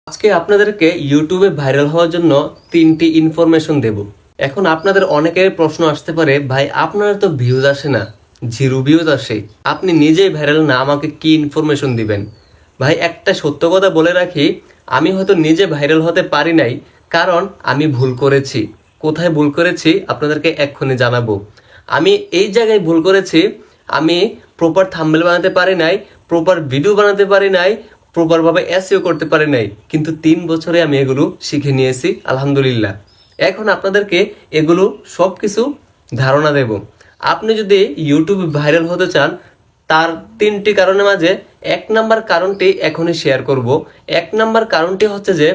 আজকে আপনাদেরকে ইউটিউবে ভাইরাল হওয়ার জন্য 3টি ইনফরমেশন দেব। এখন আপনাদের অনেকের প্রশ্ন আসতে পারে, ভাই আপনার তো ভিউজ আসে না, 0 ভিউজ আসে, আপনি নিজেই ভাইরাল না, আমাকে কি ইনফরমেশন দিবেন? ভাই একটা সত্য কথা বলে রাখি, আমি হয়তো নিজে ভাইরাল হতে পারি নাই, কারণ আমি ভুল করেছি। কোথায় ভুল করেছি আপনাদেরকে এক্ষুনি জানাবো। আমি এই জায়গায় ভুল করেছি, আমি প্রপার থাম্বনেল বানাতে পারি নাই, প্রপার ভিডিও বানাতে পারি নাই, প্রপারভাবে এসইও করতে পারি নাই, কিন্তু 3 বছরে আমি এগুলো শিখে নিয়েছি আলহামদুলিল্লাহ। এখন আপনাদেরকে এগুলো সব কিছু ধারণা দেব। আপনি যদি ইউটিউবে ভাইরাল হতে চান, তার 3টি কারণের মাঝে 1 নাম্বার কারণটি এখনই শেয়ার করব। 1 নাম্বার কারণটি হচ্ছে যে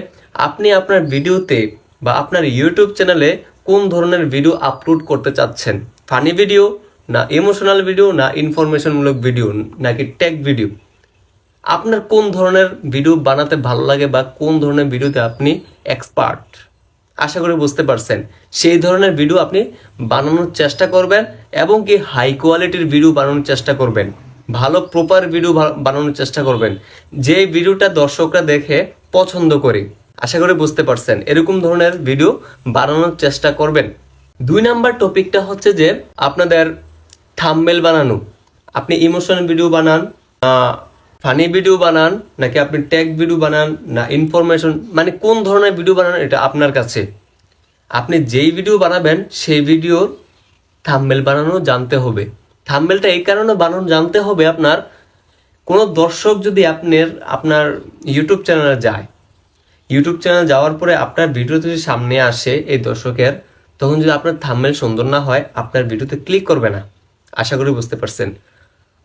আপনি আপনার ভিডিওতে বা আপনার ইউটিউব চ্যানেলে কোন ধরনের ভিডিও আপলোড করতে চাচ্ছেন। ফানি ভিডিও না ইমোশনাল ভিডিও না ইনফরমেশনমূলক ভিডিও নাকি টেক ভিডিও, আপনার কোন ধরনের ভিডিও বানাতে ভালো লাগে বা কোন ধরনের ভিডিওতে আপনি এক্সপার্ট, আশা করি বুঝতে পারছেন। সেই ধরনের ভিডিও আপনি বানানোর চেষ্টা করবেন এবং কি হাই কোয়ালিটির ভিডিও বানানোর চেষ্টা করবেন, ভালো প্রপার ভিডিও বানানোর চেষ্টা করবেন, যে ভিডিওটা দর্শকরা দেখে পছন্দ করে। আশা করি বুঝতে পারছেন, এরকম ধরনের ভিডিও বানানোর চেষ্টা করবেন। 2 নাম্বার টপিকটা হচ্ছে যে আপনাদের থাম্বনেল বানানো। আপনি ইমোশনাল ভিডিও বানান, ফানি ভিডিও বানান, নাকি আপনি টেক ভিডিও বানান না ইনফরমেশন, মানে কোন ধরনের ভিডিও বানান এটা আপনার কাছে। আপনি যেই ভিডিও বানাবেন সেই ভিডিওর থাম্বনেল বানানো জানতে হবে। থাম্বনেলটা এই কারণে বানানো জানতে হবে, আপনার কোনো দর্শক যদি আপনার ইউটিউব চ্যানেলে যায়, ইউটিউব চ্যানেল যাওয়ার পরে আপনার ভিডিও যদি সামনে আসে এই দর্শকের, তখন যদি আপনার থাম্বনেল সুন্দর না হয় আপনার ভিডিওতে ক্লিক করবে না। আশা করি বুঝতে পারছেন।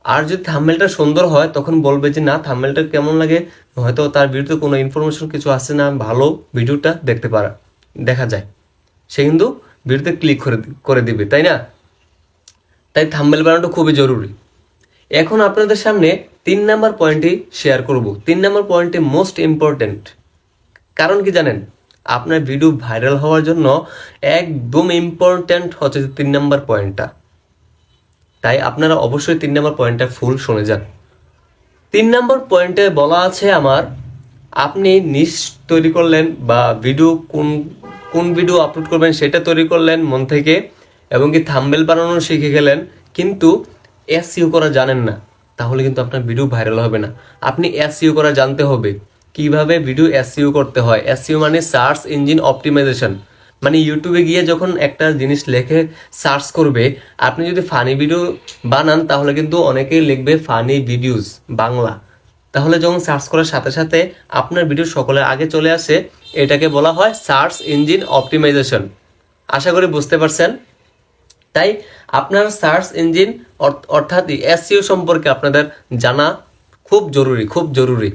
আর যদি থাম্বনেলটা সুন্দর হয় তখন বলবে যে না, থাম্বনেলটা কেমন লাগে, হয়তো তার ভিডিওতে কোনো ইনফরমেশন কিছু আসে না, ভালো ভিডিওটা দেখা যায়, সে কিন্তু ভিডিওতে ক্লিক করে দিবে, তাই না? তাই থাম্বনেল বানানোটা খুবই জরুরি। এখন আপনাদের সামনে 3 নাম্বার পয়েন্টটি শেয়ার করব। 3 নাম্বার পয়েন্টটি মোস্ট ইম্পর্টেন্ট। কারণ কি জানেন, আপনার ভিডিও ভাইরাল হওয়ার জন্য একদম ইম্পর্টেন্ট হচ্ছে 3 নাম্বার পয়েন্টটা। তাই আপনারা অবশ্যই 3 নাম্বার পয়েন্টটা ফুল শুনে যান। 3 নাম্বার পয়েন্টে বলা আছে আমার, আপনি নিশ তৈরি করলেন বা ভিডিও কোন ভিডিও আপলোড করবেন সেটা তৈরি করলেন মন থেকে, এবং কি থাম্বনেল বানানো শিখে গেলেন, কিন্তু এসইও করা জানেন না, তাহলে কিন্তু আপনার ভিডিও ভাইরাল হবে না। আপনি এসইও করা জানতে হবে, কিভাবে ভিডিও এসইও করতে হয়। এসইও মানে সার্চ ইঞ্জিন অপটিমাইজেশন, মানে ইউটিউবে গিয়ে যখন একটা জিনিস লেখে সার্চ করবে, আপনি যদি ফানি ভিডিও বানান তাহলে কিন্তু অনেকেই লিখবে ফানি ভিডিওস বাংলা, তাহলে যখন সার্চ করার সাথে সাথে আপনার ভিডিও সকলের আগে চলে আসে, এটাকে বলা হয় সার্চ ইঞ্জিন অপটিমাইজেশন। আশা করি বুঝতে পারছেন। তাই আপনার সার্চ ইঞ্জিন অর্থাৎ এসইও সম্পর্কে আপনাদের জানা খুব জরুরি, খুব জরুরি।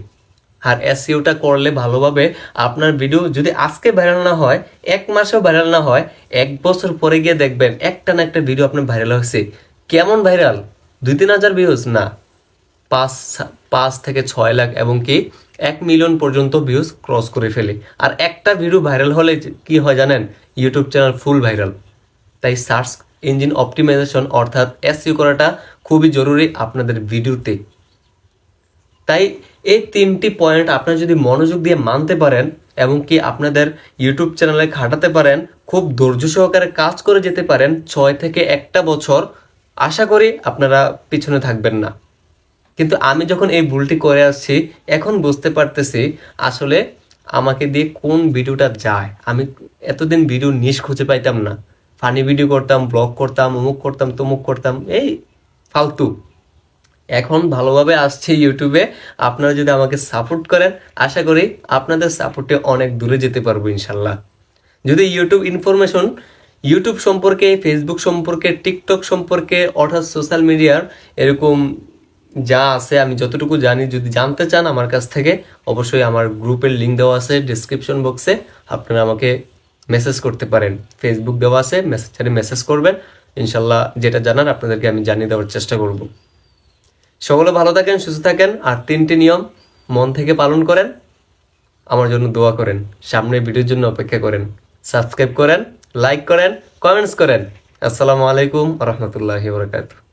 আর এসইওটা করলে ভালোভাবে আপনার ভিডিও যদি আজকে ভাইরাল না হয়, 1 মাসেও ভাইরাল না হয়, 1 বছর পরে গিয়ে দেখবেন একটা না একটা ভিডিও আপনার ভাইরাল হয়েছে। কেমন ভাইরাল? 2-3 হাজার ভিউজ না, 5 থেকে 6 লাখ এবং কি 1 মিলিয়ন পর্যন্ত ভিউজ ক্রস করে ফেলে। আর একটা ভিডিও ভাইরাল হলে কি হয় জানেন, ইউটিউব চ্যানেল ফুল ভাইরাল। তাই সার্চ ইঞ্জিন অপটিমাইজেশন অর্থাৎ এসইও করাটা খুবই জরুরি আপনাদের ভিডিওতে। তাই এই 3টি পয়েন্ট আপনারা যদি মনোযোগ দিয়ে মানতে পারেন এবং কি আপনাদের ইউটিউব চ্যানেলে খাটাতে পারেন, খুব ধৈর্য সহকারে কাজ করে যেতে পারেন 6 থেকে 1টা বছর, আশা করি আপনারা পিছনে থাকবেন না। কিন্তু আমি যখন এই ভুলটি করে আসছি, এখন বুঝতে পারতেছি আসলে আমাকে দিয়ে কোন ভিডিওটা যায়। আমি এতদিন ভিডিও নিশ খুঁজে পাইতাম না, ফানি ভিডিও করতাম, ব্লগ করতাম, অমুক করতাম, তমুক করতাম, এই ফালতু। এখন ভালোভাবে আসছে ইউটিউবে, আপনারা যদি আমাকে সাপোর্ট করেন, আশা করি আপনাদের সাপোর্টে অনেক দূরে যেতে পারবো ইনশাল্লাহ। যদি ইউটিউব সম্পর্কে, ফেসবুক সম্পর্কে, টিকটক সম্পর্কে, অর্থাৎ সোশ্যাল মিডিয়ার এরকম যা আছে আমি যতটুকু জানি, যদি জানতে চান আমার কাছ থেকে, অবশ্যই আমার গ্রুপের লিঙ্ক দেওয়া আছে ডিসক্রিপশন বক্সে, আপনারা আমাকে মেসেজ করতে পারেন। ফেসবুক দেওয়া আছে, মেসেজ করবেন, ইনশাল্লাহ যেটা জানার আপনাদেরকে আমি জানিয়ে দেওয়ার চেষ্টা করব। সকলে ভালো থাকেন, সুস্থ থাকেন, আর 3টি নিয়ম মন থেকে পালন করেন, আমার জন্য দোয়া করেন, সামনের ভিডিওর জন্য অপেক্ষা করেন, সাবস্ক্রাইব করেন, লাইক করেন, কমেন্টস করেন। আসসালামু আলাইকুম ওয়া রাহমাতুল্লাহি ওয়া বারাকাতুহু।